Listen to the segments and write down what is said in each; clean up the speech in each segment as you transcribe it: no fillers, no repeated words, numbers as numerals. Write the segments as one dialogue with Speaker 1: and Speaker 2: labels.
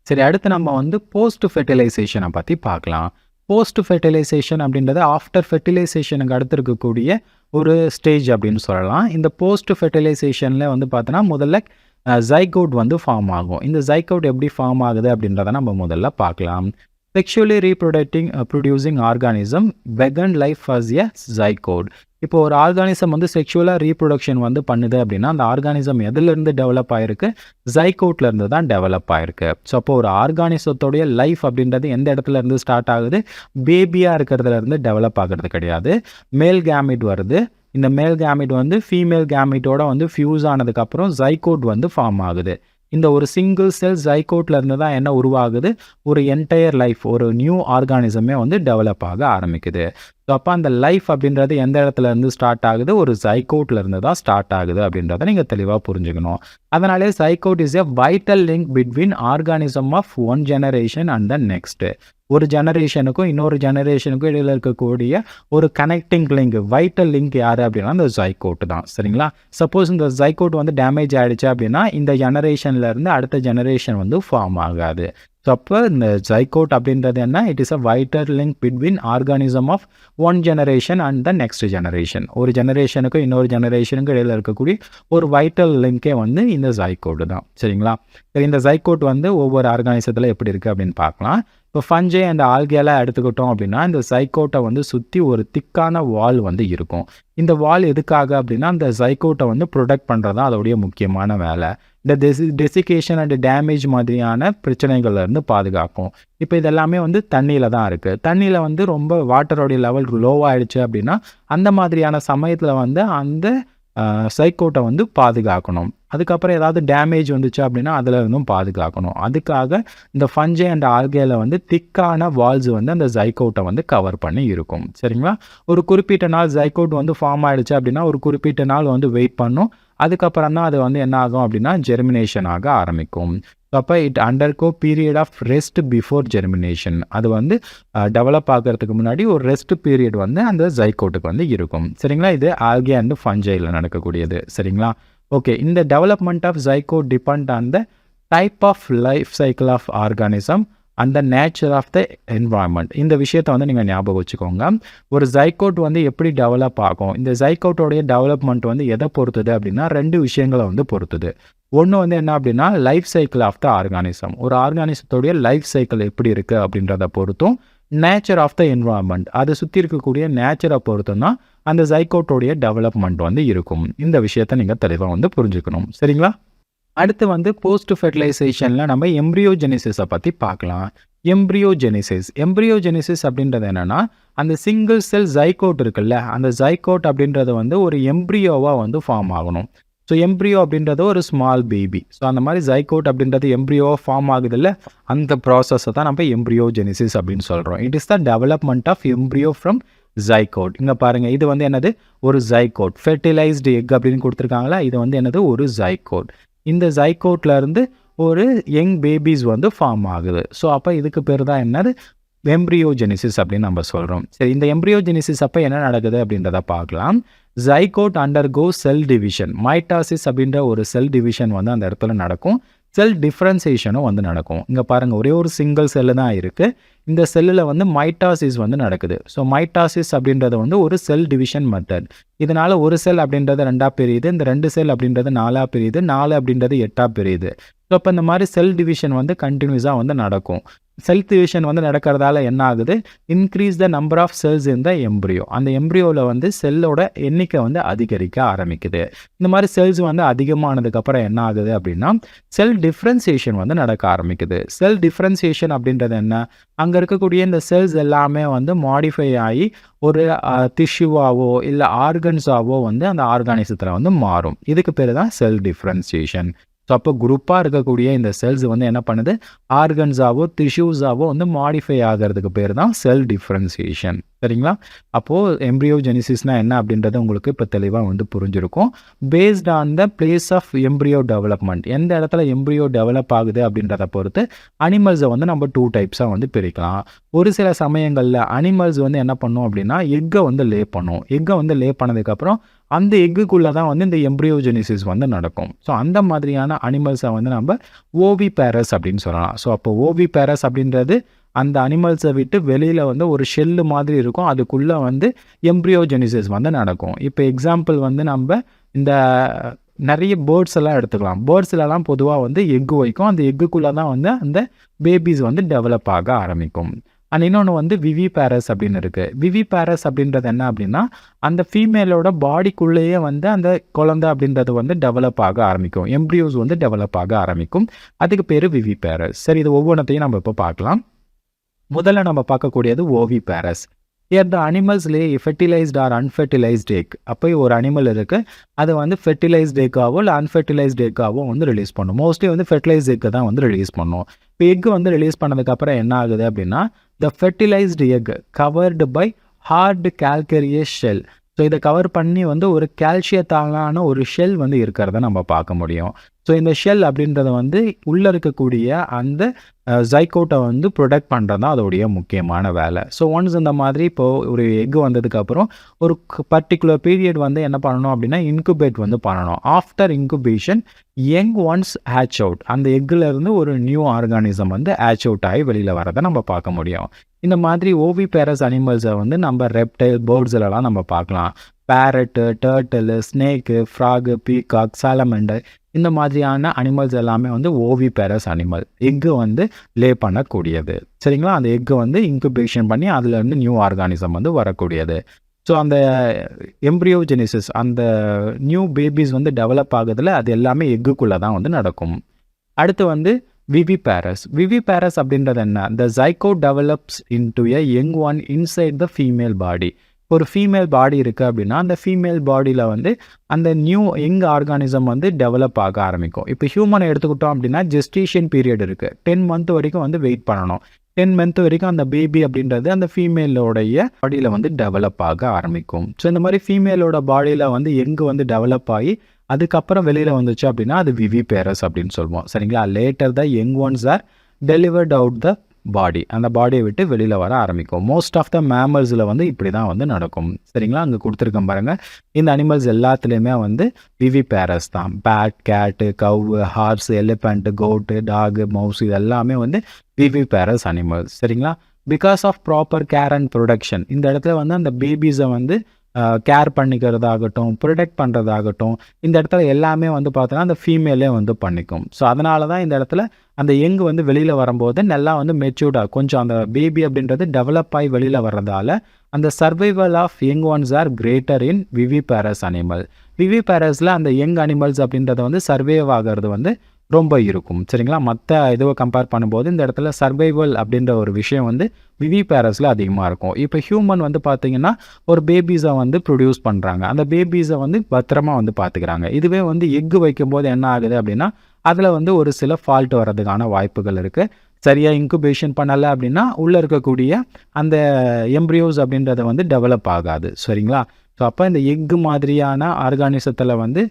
Speaker 1: சரி, அடுத்து நம்ம வந்து போஸ்ட் ஃபெர்டிலைசேஷனை பற்றி பார்க்கலாம். போஸ்ட் ஃபெர்டிலைசேஷன் அப்படின்றது ஆஃப்டர் ஃபெர்டிலைசேஷனுக்கு அடுத்து இருக்கக்கூடிய ஒரு ஸ்டேஜ் அப்படின்னு சொல்லலாம். இந்த போஸ்ட் ஃபெர்டிலைசேஷனில் வந்து பார்த்தோன்னா முதல்ல ஜைகோட் வந்து ஃபார்ம் ஆகும். இந்த ஜைகோட் எப்படி ஃபார்ம் ஆகுது அப்படின்றத நம்ம முதல்ல பார்க்கலாம். Sexually producing organism பெகன் life as a zygote. இப்போ ஒரு ஆர்கானிசம் வந்து செக்ஷுவலாக ரீப்ரொடக்ஷன் வந்து பண்ணுது அப்படின்னா அந்த ஆர்கானிசம் எதுலேருந்து டெவலப் ஆகிருக்கு? ஜைகோட்லேருந்து தான் டெவலப் ஆகிருக்கு. ஸோ அப்போ ஒரு ஆர்கானிசத்தோடைய லைஃப் அப்படின்றது எந்த இடத்துல இருந்து ஸ்டார்ட் ஆகுது? பேபியாக இருக்கிறதுல இருந்து டெவலப் ஆகிறது கிடையாது. மேல் கேமிட் வருது. இந்த மேல் கேமிட் வந்து ஃபீமேல் கேமிட்டோட வந்து ஃபியூஸ் ஆனதுக்கப்புறம் ஜைகோட் வந்து ஃபார்ம் ஆகுது. இந்த ஒரு சிங்கிள் செல் ஜைகோட்ல இருந்து தான் என்ன உருவாகுது? ஒரு என்டையர் லைஃப், ஒரு நியூ ஆர்கானிசமே வந்து டெவலப் ஆக ஆரம்பிக்குது. ஸோ அப்போ அந்த லைஃப் அப்படின்றது எந்த இடத்துல இருந்து ஸ்டார்ட் ஆகுது? ஒரு ஜைகோட்ல இருந்து தான் ஸ்டார்ட் ஆகுது அப்படின்றத நீங்கள் தெளிவாக புரிஞ்சுக்கணும். அதனாலே zygote is a vital link between organism of one generation and the next. ஒரு ஜெனரேஷனுக்கும் இன்னொரு ஜெனரேஷனுக்கும் இடையில் இருக்கக்கூடிய ஒரு கனெக்டிங் லிங்க், வைட்டல் லிங்க் யார் அப்படின்னா இந்த ஜைகோட் தான். சரிங்களா? சப்போஸ் இந்த ஜைகோட் வந்து டேமேஜ் ஆகிடுச்சு அப்படின்னா இந்த ஜெனரேஷன்லேருந்து அடுத்த ஜெனரேஷன் வந்து ஃபார்ம் ஆகாது. ஸோ அப்போ இந்த ஜைகோட் அப்படின்றது என்ன? It is a vital link between organism of one generation and the next generation. ஒரு ஜெனரேஷனுக்கும் இன்னொரு ஜெனரேஷனுக்கும் இடையில் இருக்கக்கூடிய ஒரு வைட்டல் லிங்கே வந்து இந்த ஜைகோட் தான். சரிங்களா? சரி, இந்த ஜைகோட் வந்து ஒவ்வொரு ஆர்கானிசத்தில் எப்படி இருக்குது அப்படின்னு பார்க்கலாம். இப்போ ஃபஞ்சை அண்ட் ஆல்கேலாம் எடுத்துக்கிட்டோம் அப்படின்னா இந்த ஜைகோட்டை வந்து சுற்றி ஒரு திக்கான வால் வந்து இருக்கும். இந்த வால் எதுக்காக அப்படின்னா அந்த ஜைகோட்டை வந்து ப்ரொடெக்ட் பண்ணுறது தான் அதோடைய முக்கியமான வேலை. இந்த டெசிகேஷன் அண்ட் டேமேஜ் மாதிரியான பிரச்சனைகள்லேருந்து பாதுகாக்கும். இப்போ இதெல்லாமே வந்து தண்ணியில் தான் இருக்குது. தண்ணியில் வந்து ரொம்ப வாட்டரோடைய லெவல் லோவாகிடுச்சு அப்படின்னா அந்த மாதிரியான சமயத்தில் வந்து அந்த ஜைகோட்டை வந்து பாதுகாக்கணும். அதுக்கப்புறம் ஏதாவது டேமேஜ் வந்துச்சு அப்படின்னா அதில் இருந்தும் பாதுகாக்கணும். அதுக்காக இந்த ஃபஞ்சை அண்ட் ஆல்கேல வந்து திக்கான வால்ஸ் வந்து அந்த ஜைகோட்டை வந்து கவர் பண்ணி இருக்கும். சரிங்களா? ஒரு குறிப்பிட்ட நாள் ஜைகோட் வந்து ஃபார்ம் ஆகிடுச்சு அப்படின்னா ஒரு குறிப்பிட்ட நாள் வந்து வெயிட் பண்ணும். அதுக்கப்புறம் தான் அது வந்து என்ன ஆகும் அப்படின்னா ஜெர்மினேஷன் ஆக ஆரம்பிக்கும். அப்போ it undergo period of rest before germination. அது வந்து டெவலப் ஆகிறதுக்கு முன்னாடி ஒரு ரெஸ்ட் பீரியட் வந்து அந்த ஜைகோட்டுக்கு வந்து இருக்கும். சரிங்களா? இது ஆல்கே அண்ட் ஃபஞ்சையில் நடக்கக்கூடியது. சரிங்களா? ஓகே, இந்த development of zygote depend on the type of life cycle of organism and the nature of the environment. இந்த விஷயத்தை வந்து நீங்கள் ஞாபகம் வச்சுக்கோங்க. ஒரு ஜைகோட் வந்து எப்படி டெவலப் ஆகும்? இந்த ஜைகோட்டோடைய டெவலப்மெண்ட் வந்து எதை பொறுத்துது அப்படின்னா ரெண்டு விஷயங்களை வந்து பொறுத்துது. ஒன்று வந்து என்ன அப்படின்னா life cycle of the organism. ஒரு ஆர்கானிசத்தோடைய லைஃப் சைக்கிள் எப்படி இருக்குது அப்படின்றத பொறுத்தும் நேச்சர் ஆஃப் த என்வாயன்மெண்ட், அதை சுற்றி இருக்கக்கூடிய நேச்சரை பொறுத்தும் தான் அந்த ஜைகோட்டோடைய டெவலப்மெண்ட் வந்து இருக்கும். இந்த விஷயத்தை நீங்கள் தெளிவாக வந்து புரிஞ்சுக்கணும். சரிங்களா? அடுத்து வந்து போஸ்ட் ஃபெர்டிலைசேஷனில் நம்ம எம்ப்ரியோஜெனிசிஸை பற்றி பார்க்கலாம். எம்ப்ரியோஜெனிசிஸ் அப்படின்றது என்னென்னா அந்த சிங்கிள் செல் ஜைகோட் இருக்குல்ல, அந்த ஜைகோட் அப்படின்றது வந்து ஒரு எம்ப்ரியோவாக வந்து ஃபார்ம் ஆகணும். ஸோ எம்ப்ரியோ அப்படின்றது ஒரு ஸ்மால் பேபி. ஸோ அந்த மாதிரி ஜைகோட் அப்படின்றது எம்ப்ரியோவாக ஃபார்ம் ஆகுது இல்லை, அந்த ப்ராசஸை தான் நம்ம எம்ப்ரியோஜெனிசிஸ் அப்படின்னு சொல்கிறோம். It is the development of embryo from zygote. இங்கே பாருங்கள், இது வந்து என்னது? ஒரு ஜைகோட். ஃபெர்டிலைஸ்டு எக் அப்படின்னு கொடுத்துருக்காங்களா, இது வந்து என்னது? ஒரு ஜைகோட். இந்த ஜைகோட்ல இருந்து ஒரு யங் பேபிஸ் வந்து ஃபார்ம் ஆகுது. ஸோ அப்போ இதுக்கு பேர் தான் என்னது? எம்ப்ரியோஜெனிசிஸ் அப்படின்னு நம்ம சொல்கிறோம். சரி, இந்த எம்ப்ரியோஜெனிசிஸ் அப்போ என்ன நடக்குது அப்படின்றத பார்க்கலாம். Zygote undergo cell division. Mitosis அப்படின்ற ஒரு செல் டிவிஷன் வந்து அந்த இடத்துல நடக்கும். செல் டிஃப்ரென்சியேஷனும் வந்து நடக்கும். இங்கே பாருங்கள், ஒரே ஒரு சிங்கிள் செல்லு தான் இருக்குது. இந்த செல்லில் வந்து மைட்டாசிஸ் வந்து நடக்குது. ஸோ மைட்டாசிஸ் அப்படின்றது வந்து ஒரு செல் டிவிஷன் மெத்தட். இதனால் ஒரு செல் அப்படின்றது 2ஆக பிரியுது, இந்த 2 செல் அப்படின்றது 4ஆக பிரியுது, 4 அப்படின்றது 8ஆக பிரியுது. ஸோ அப்போ இந்த மாதிரி செல் டிவிஷன் வந்து கண்டினியூஸாக வந்து நடக்கும். செல் டிவிஷன் வந்து நடக்கிறதால என்ன ஆகுது? Increase the number of cells in the embryo. அந்த எம்ப்ரியோவில் வந்து செல்லோட எண்ணிக்கை வந்து அதிகரிக்க ஆரம்பிக்குது. இந்த மாதிரி செல்ஸ் வந்து அதிகமானதுக்கப்புறம் என்ன ஆகுது அப்படின்னா செல் டிஃப்ரென்சியேஷன் வந்து நடக்க ஆரம்பிக்குது. செல் டிஃப்ரென்சியேஷன் அப்படின்றது என்ன? அங்கே இருக்கக்கூடிய இந்த செல்ஸ் எல்லாமே வந்து மாடிஃபை ஆகி ஒரு டிஷ்யூவாவோ இல்லை ஆர்கன்ஸாவோ வந்து அந்த ஆர்கானிசத்தில் வந்து மாறும். இதுக்கு பேர் தான் செல் டிஃப்ரென்சியேஷன். ஸோ அப்போ குரூப்பாக இருக்கக்கூடிய இந்த செல்ஸ் வந்து என்ன பண்ணுது? ஆர்கன்ஸாவோ டிஷ்யூஸாவோ வந்து மாடிஃபை ஆகிறதுக்கு பேர் தான் செல் டிஃப்ரென்சியேஷன். சரிங்களா? அப்போது எம்ப்ரியோஜெனிசிஸ்னா என்ன அப்படின்றது உங்களுக்கு இப்போ தெளிவாக வந்து புரிஞ்சிருக்கும். Based on the place of embryo development, எந்த இடத்துல எம்ப்ரியோ டெவலப் ஆகுது அப்படின்றத பொறுத்து அனிமல்ஸை வந்து நம்ம 2 டைப்ஸாக வந்து பிரிக்கலாம். ஒரு சில சமயங்களில் அனிமல்ஸ் வந்து என்ன பண்ணும் அப்படின்னா எக்கை வந்து லே பண்ணும். எக்கை வந்து லே பண்ணதுக்கப்புறம் அந்த எக்குக்குள்ளே தான் வந்து இந்த எம்ப்ரியோஜெனிசிஸ் வந்து நடக்கும். ஸோ அந்த மாதிரியான அனிமல்ஸை வந்து நம்ம ஓவிபேரஸ் அப்படின்னு சொல்லலாம். ஸோ அப்போ ஓவிபேரஸ் அப்படின்றது அந்த அனிமல்ஸை விட்டு வெளியில் வந்து ஒரு ஷெல்லு மாதிரி இருக்கும், அதுக்குள்ளே வந்து எம்ப்ரியோஜெனிசிஸ் வந்து நடக்கும். இப்போ எக்ஸாம்பிள் வந்து நம்ம இந்த நிறைய பேர்ட்ஸ் எல்லாம் எடுத்துக்கலாம். பேர்ட்ஸ்லலாம் பொதுவாக வந்து எக்கு வைக்கும், அந்த எக்குக்குள்ளே தான் வந்து அந்த பேபிஸ் வந்து டெவலப் ஆக ஆரம்பிக்கும். அண்ட் இன்னொன்று வந்து விவிபேரஸ் அப்படின்னு இருக்குது. விவிபேரஸ் அப்படின்றது என்ன அப்படின்னா அந்த ஃபீமேலோட பாடிக்குள்ளேயே வந்து அந்த குழந்தை அப்படின்றது வந்து டெவலப் ஆக ஆரம்பிக்கும், எம்ப்ரியோஸ் வந்து டெவலப் ஆக ஆரம்பிக்கும். அதுக்கு பேர் விவிபேரஸ். சரி, இது ஒவ்வொன்றத்தையும் நம்ம இப்போ பார்க்கலாம். முதல்ல நம்ம பார்க்கக்கூடியது oviparous. Here the animals lay fertilised or unfertilised egg. அப்போ ஒரு அனிமல் இருக்குது, அது வந்து ஃபெர்டிலைஸ்ட் எக்காவோ இல்லை அன்ஃபெர்டிலைஸ்ட் எக்காவோ வந்து ரிலீஸ் பண்ணும். மோஸ்ட்லி வந்து ஃபெர்டிலைஸ்ட் எக்கை தான் வந்து ரிலீஸ் பண்ணும். இப்போ எக் வந்து ரிலீஸ் பண்ணதுக்கப்புறம் என்ன ஆகுது அப்படின்னா the fertilized egg covered by hard calcareous shell. So இதை கவர் பண்ணி வந்து ஒரு கால்சியத்தாலான ஒரு ஷெல் வந்து இருக்கிறத நம்ம பார்க்க முடியும். ஸோ இந்த ஷெல் அப்படின்றத வந்து உள்ளே இருக்கக்கூடிய அந்த ஜைகோட்டை வந்து ப்ரொடெக்ட் பண்ணுறது தான் அதோடைய முக்கியமான வேலை. ஸோ ஒன்ஸ் இந்த மாதிரி இப்போது ஒரு எக் வந்ததுக்கப்புறம் ஒரு பர்டிகுலர் பீரியட் வந்து என்ன பண்ணணும் அப்படின்னா இன்குபேட் வந்து பண்ணணும். After incubation young once hatch out, அந்த எக்கிலேருந்து ஒரு நியூ ஆர்கானிசம் வந்து ஹேட்ச் அவுட் ஆகி வெளியில் வரதை நம்ம பார்க்க முடியும். இந்த மாதிரி ஓவிபேரஸ் அனிமல்ஸை வந்து நம்ம ரெப்டைல் பேர்ட்ஸ்லலாம் நம்ம பார்க்கலாம். Parrot, turtle, snake, frog, peacock, salamander, இந்த மாதிரியான அனிமல்ஸ் எல்லாமே வந்து ஓவிபேரஸ் அனிமல். எக்கு வந்து லே பண்ணக்கூடியது. சரிங்களா? அந்த எக்கு வந்து இன்குபேஷன் பண்ணி அதுலேருந்து நியூ ஆர்கானிசம் வந்து வரக்கூடியது. ஸோ அந்த எம்ப்ரியோஜெனிசிஸ், அந்த நியூ பேபிஸ் வந்து டெவலப் ஆகுதுல அது எல்லாமே எக்குக்குள்ளே தான் வந்து நடக்கும். அடுத்து வந்து விவிபேரஸ். விவிபேரஸ் அப்படின்றது என்ன? The zygote develops into a young one inside the female body. ஒரு ஃபீமேல் பாடி இருக்குது அப்படின்னா அந்த ஃபீமேல் பாடியில் வந்து அந்த நியூ யங் ஆர்கானிசம் வந்து டெவலப் ஆக ஆரம்பிக்கும். இப்போ ஹியூமனை எடுத்துக்கிட்டோம் அப்படின்னா ஜெஸ்டேஷன் பீரியட் இருக்குது, 10 month வரைக்கும் வந்து வெயிட் பண்ணணும். 10 month வரைக்கும் அந்த பேபி அப்படின்றது அந்த ஃபீமேலோடைய பாடியில் வந்து டெவலப் ஆக ஆரம்பிக்கும். ஸோ இந்த மாதிரி ஃபீமேலோட பாடியில் வந்து எங்கு வந்து டெவலப் ஆகி அதுக்கப்புறம் வெளியில் வந்துச்சு அப்படின்னா அது விவிபேரஸ் அப்படின்னு சொல்லுவோம். சரிங்களா? Later the young ones are delivered out the body, அந்த பாடியை விட்டு வெளியில் வர ஆரம்பிக்கும். மோஸ்ட் ஆஃப் த மேமல்ஸில் வந்து இப்படி தான் வந்து நடக்கும். சரிங்களா? அங்கே கொடுத்துருக்கேன் பாருங்கள். இந்த அனிமல்ஸ் எல்லாத்துலேயுமே வந்து விவிபேரஸ் தான். Bat, cat, cow, horse, elephant, goat, dog, mouse, இது எல்லாமே வந்து விவிபேரஸ் அனிமல்ஸ். சரிங்களா? Because of proper care and production, இந்த இடத்துல வந்து அந்த பேபிஸை வந்து கேர் பண்ணிக்கிறதாகட்டும், ப்ரொடெக்ட் பண்ணுறதாகட்டும், இந்த இடத்துல எல்லாமே வந்து பார்த்தோன்னா அந்த ஃபீமேலே வந்து பண்ணிக்கும். ஸோ அதனால தான் இந்த இடத்துல அந்த யங் வந்து வெளியில் வரும்போது நல்லா வந்து மெச்சூர்டாக கொஞ்சம் அந்த பேபி அப்படின்றது டெவலப் ஆகி வெளியில் வர்றதால அந்த survival of young ones are greater in viviparous animal. விவிபேரஸில் அந்த யங் அனிமல்ஸ் அப்படின்றத வந்து சர்வைவ் ஆகிறது வந்து ரொம்ப இருக்கும். சரிங்களா? மற்ற இதுவை கம்பேர் பண்ணும்போது இந்த இடத்துல சர்வைவல் அப்படின்ற ஒரு விஷயம் வந்து விவிபேரஸில் அதிகமாக இருக்கும். இப்போ ஹியூமன் வந்து பார்த்திங்கன்னா ஒரு பேபிஸை வந்து ப்ரொடியூஸ் பண்ணுறாங்க, அந்த பேபிஸை வந்து பத்திரமா வந்து பார்த்துக்கிறாங்க. இதுவே வந்து எக்கு வைக்கும்போது என்ன ஆகுது அப்படின்னா அதில் வந்து ஒரு சில ஃபால்ட் வர்றதுக்கான வாய்ப்புகள் இருக்குது. சரியாக இன்குபேஷன் பண்ணலை அப்படின்னா உள்ளே இருக்கக்கூடிய அந்த எம்ப்ரியோஸ் அப்படின்றத வந்து டெவலப் ஆகாது. சரிங்களா? ஸோ அப்போ இந்த எக்கு மாதிரியான ஆர்கானிசத்தில் வந்து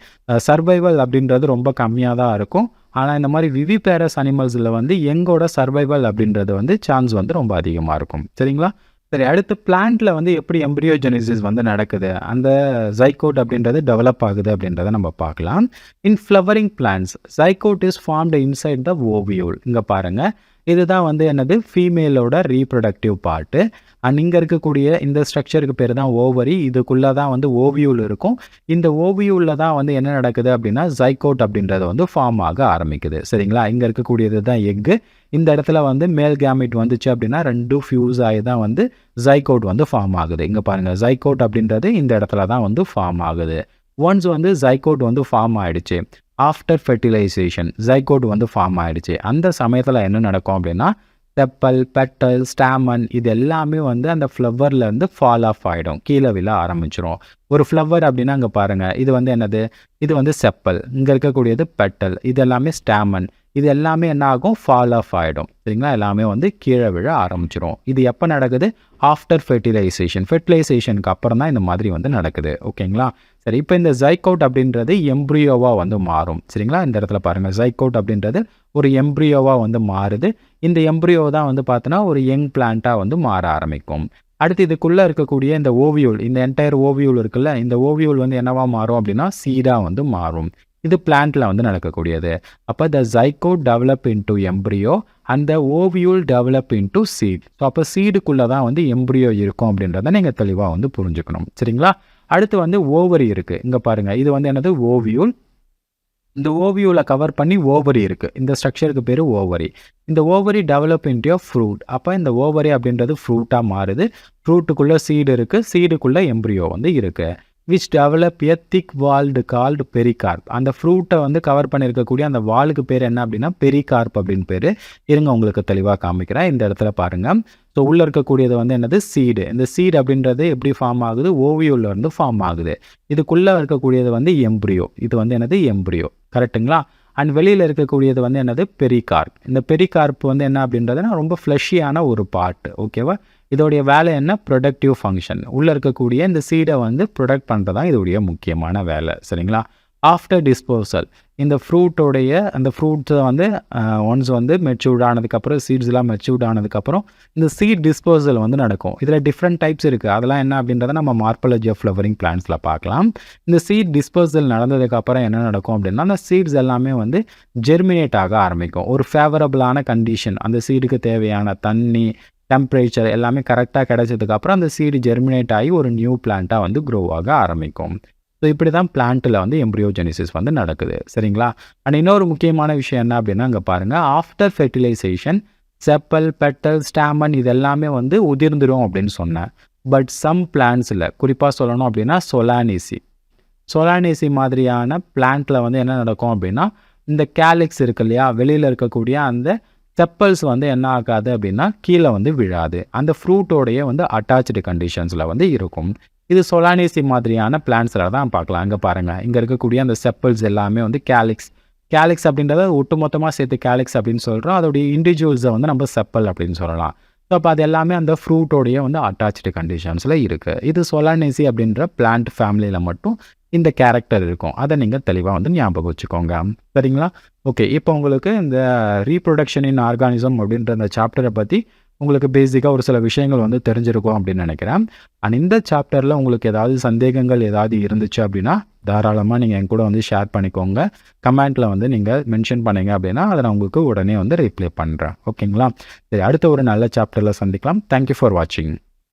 Speaker 1: சர்வைவல் அப்படின்றது ரொம்ப கம்மியாக தான் இருக்கும். ஆனால் இந்த மாதிரி விவிபேரஸ் அனிமல்ஸில் வந்து எங்கோட சர்வைவல் அப்படின்றது வந்து சான்ஸ் வந்து ரொம்ப அதிகமாக இருக்கும். சரிங்களா? சரி, அடுத்து பிளான்ட்டில் வந்து எப்படி எம்ப்ரியோஜெனிசிஸ் வந்து நடக்குது, அந்த ஜைகோட் அப்படின்றது டெவலப் ஆகுது அப்படின்றத நம்ம பார்க்கலாம். இன் flowering plants zygote is formed inside the ovule. இங்கே பாருங்கள், இதுதான் வந்து என்னது ஃபீமேலோட ரீப்ரொடக்டிவ் பார்ட்டு. அண்ட் இங்கே இருக்கக்கூடிய இந்த ஸ்ட்ரக்சருக்கு பேர் தான் ஓவரி. இதுக்குள்ளே தான் வந்து ஓவியூல் இருக்கும். இந்த ஓவியூலில் தான் வந்து என்ன நடக்குது அப்படின்னா ஜைகோட் அப்படின்றது வந்து ஃபார்ம் ஆக ஆரம்பிக்குது. சரிங்களா? இங்கே இருக்கக்கூடியது தான் எக்கு. இந்த இடத்துல வந்து மேல் கேமிட் வந்துச்சு அப்படின்னா 2 ஃபியூஸ் ஆகி தான் வந்து ஜைகோட் வந்து ஃபார்ம் ஆகுது. இங்கே பாருங்கள், ஜைகோட் அப்படின்றது இந்த இடத்துல தான் வந்து ஃபார்ம் ஆகுது. ஒன்ஸ் வந்து ஜைகோட் வந்து ஃபார்ம் ஆகிடுச்சு, ஆஃப்டர் ஃபெர்டிலைசேஷன் ஜைகோட் வந்து ஃபார்ம் ஆகிடுச்சு, அந்த சமயத்தில் என்ன நடக்கும் அப்படின்னா செப்பல், பெட்டல், ஸ்டாமன் இது எல்லாமே வந்து அந்த ஃப்ளவர்லேருந்து ஃபால் ஆஃப் ஆகிடும், கீழே விழ ஆரம்பிச்சிடும். ஒரு ஃப்ளவர் அப்படின்னா அங்கே பாருங்கள், இது வந்து என்னது, இது வந்து செப்பல், இங்கே இருக்கக்கூடியது பெட்டல், இது எல்லாமே ஸ்டாமன், இது எல்லாமே என்ன ஆகும்? ஃபால் ஆஃப் ஆகிடும். சரிங்களா? எல்லாமே வந்து கீழே விழ ஆரம்பிச்சிடும். இது எப்போ நடக்குது? After fertilisation. ஃபெர்டிலைசேஷனுக்கு அப்புறம் தான் இந்த மாதிரி வந்து நடக்குது. ஓகேங்களா? சரி, இப்போ இந்த ஜைகோட் அப்படின்றது எம்ப்ரியோவாக வந்து மாறும். சரிங்களா? இந்த இடத்துல பாருங்கள், ஜைகோட் அப்படின்றது ஒரு எம்ப்ரியோவாக வந்து மாறுது. இந்த எம்ப்ரியோ தான் வந்து பார்த்தோன்னா ஒரு யங் பிளான்ட்டாக வந்து மாற ஆரம்பிக்கும். அடுத்து இதுக்குள்ளே இருக்கக்கூடிய இந்த ஓவியூல், இந்த என்டையர் ஓவியூல் இருக்குல்ல, இந்த ஓவியூல் வந்து என்னவா மாறும் அப்படின்னா சீடாக வந்து மாறும். இது பிளான்ட்டில் வந்து நடக்கக்கூடியது. அப்போ the zygote develop into embryo and the ovule develop into seed. So அப்போ சீடுக்குள்ளே தான் வந்து எம்ப்ரியோ இருக்கும் அப்படின்றத நீங்கள் தெளிவாக வந்து புரிஞ்சுக்கணும். சரிங்களா? அடுத்து வந்து ஓவரி இருக்குது. இங்கே பாருங்கள், இது வந்து என்னது? ஓவியூல். இந்த ஓவியூலை கவர் பண்ணி ஓவரி இருக்குது. இந்த ஸ்ட்ரக்சருக்கு பேர் ஓவரி. இந்த ஓவரி டெவலப் இன்டு ஃப்ரூட். அப்போ இந்த ஓவரி அப்படின்றது ஃப்ரூட்டாக மாறுது. ஃப்ரூட்டுக்குள்ளே சீடு இருக்குது, சீடுக்குள்ளே எம்ப்ரியோ வந்து இருக்குது. Which develop a thick walled called pericarp. அந்த ஃப்ரூட்டை வந்து கவர் பண்ணியிருக்கக்கூடிய அந்த வாலுக்கு பேர் என்ன அப்படின்னா பெரிகார்ப் அப்படின்னு பேர். இருங்க உங்களுக்கு தெளிவாக காமிக்கிறேன். இந்த இடத்துல பாருங்கள். ஸோ உள்ளே இருக்கக்கூடியது வந்து என்னது? சீடு. இந்த சீடு அப்படின்றது எப்படி ஃபார்ம் ஆகுது? ஓவியூல்ல இருந்து ஃபார்ம் ஆகுது. இதுக்குள்ளே இருக்கக்கூடியது வந்து எம்ப்ரியோ. இது வந்து என்னது? எம்ப்ரியோ. கரெக்டுங்களா? அண்ட் வெளியில் இருக்கக்கூடியது வந்து என்னது? பெரிகார்ப். இந்த பெரிகார்ப் வந்து என்ன அப்படின்றதுனா ரொம்ப ஃப்ளஷியான ஒரு பார்ட். ஓகேவா? இதோடைய வேலை என்ன? Productive function. உள்ளே இருக்கக்கூடிய இந்த சீடை வந்து ப்ரொடக்ட் பண்ணுறது தான் இதோடைய முக்கியமான வேலை. சரிங்களா? ஆஃப்டர் டிஸ்போசல், இந்த ஃப்ரூட்டோடைய அந்த ஃப்ரூட்ஸை வந்து ஒன்ஸ் வந்து மெச்சூர்ட் ஆனதுக்கப்புறம், சீட்ஸ்லாம் மெச்சூர்ட் ஆனதுக்கப்புறம் இந்த சீட் டிஸ்போசல் வந்து நடக்கும். இதில் டிஃப்ரெண்ட் டைப்ஸ் இருக்குது. அதெல்லாம் என்ன அப்படின்றத நம்ம மார்பாலஜி ஆஃப் ஃப்ளவரிங் பிளான்ட்ஸில் பார்க்கலாம். இந்த சீட் டிஸ்போசல் நடந்ததுக்கப்புறம் என்ன நடக்கும் அப்படின்னா, அந்த சீட்ஸ் எல்லாமே வந்து ஜெர்மினேட் ஆக ஆரம்பிக்கும். ஒரு ஃபேவரபிளான கண்டிஷன், அந்த சீடுக்கு தேவையான தண்ணி, டெம்பரேச்சர் எல்லாமே கரெக்டாக கிடைச்சதுக்கப்புறம் அந்த சீடு ஜெர்மினேட் ஆகி ஒரு நியூ பிளான்ட்டாக வந்து க்ரோ ஆக ஆரம்பிக்கும். ஸோ இப்படி தான் பிளான்ட்டில் வந்து எம்ப்ரியோஜெனிசிஸ் வந்து நடக்குது. சரிங்களா? அண்ட் இன்னொரு முக்கியமான விஷயம் என்ன அப்படின்னா, இங்கே பாருங்கள், after fertilization sepal, petal, stamen இது எல்லாமே வந்து உதிர்ந்துடும் அப்படின்னு சொன்னேன். பட் சம் பிளான்ட்ஸில் குறிப்பாக சொல்லணும் அப்படின்னா சொலானேசி மாதிரியான பிளான்ட்டில் வந்து என்ன நடக்கும் அப்படின்னா, இந்த கேலிக்ஸ் இருக்கு இல்லையா, வெளியில் இருக்கக்கூடிய அந்த செப்பல்ஸ் வந்து என்ன ஆகாது அப்படின்னா கீழே வந்து விழாது. அந்த ஃப்ரூட்டோடைய வந்து அட்டாச்சு கண்டிஷன்ஸில் வந்து இருக்கும். இது சொலானேசி மாதிரியான பிளான்ட்ஸில் தான் பார்க்கலாம். அங்கே பாருங்கள், இங்கே இருக்கக்கூடிய அந்த செப்பல்ஸ் எல்லாமே வந்து கேலிக்ஸ் அப்படின்றத ஒட்டுமொத்தமாக சேர்த்து கேலிக்ஸ் அப்படின்னு சொல்கிறோம். அதோடைய இண்டிவிஜுவல்ஸை வந்து நம்ம செப்பல் அப்படின்னு சொல்லலாம். ஸோ அப்போ அது எல்லாமே அந்த ஃப்ரூட்டோடைய வந்து அட்டாச்சு கண்டிஷன்ஸில் இருக்குது. இது சொலானேசி அப்படின்ற பிளான்ட் ஃபேமிலியில் மட்டும் இந்த கேரக்டர் இருக்கும். அதை நீங்கள் தெளிவாக வந்து ஞாபகம் வச்சுக்கோங்க. சரிங்களா? ஓகே, இப்போ உங்களுக்கு இந்த ரீப்ரொடக்ஷன் இன் ஆர்கானிசம் அப்படின்ற அந்த சாப்டரை பற்றி உங்களுக்கு பேசிக்காக ஒரு சில விஷயங்கள் வந்து தெரிஞ்சிருக்கும் அப்படின்னு நினைக்கிறேன். அண்ட் இந்த சாப்டரில் உங்களுக்கு ஏதாவது சந்தேகங்கள் ஏதாவது இருந்துச்சு அப்படின்னா தாராளமாக நீங்கள் என் கூட வந்து ஷேர் பண்ணிக்கோங்க. கமெண்ட்டில் வந்து நீங்கள் மென்ஷன் பண்ணீங்க அப்படின்னா அதை நான் உங்களுக்கு உடனே வந்து ரிப்ளை பண்ணுறேன். ஓகேங்களா? சரி, அடுத்த ஒரு நல்ல சாப்டரில் சந்திக்கலாம். தேங்க்யூ ஃபார் வாட்சிங்.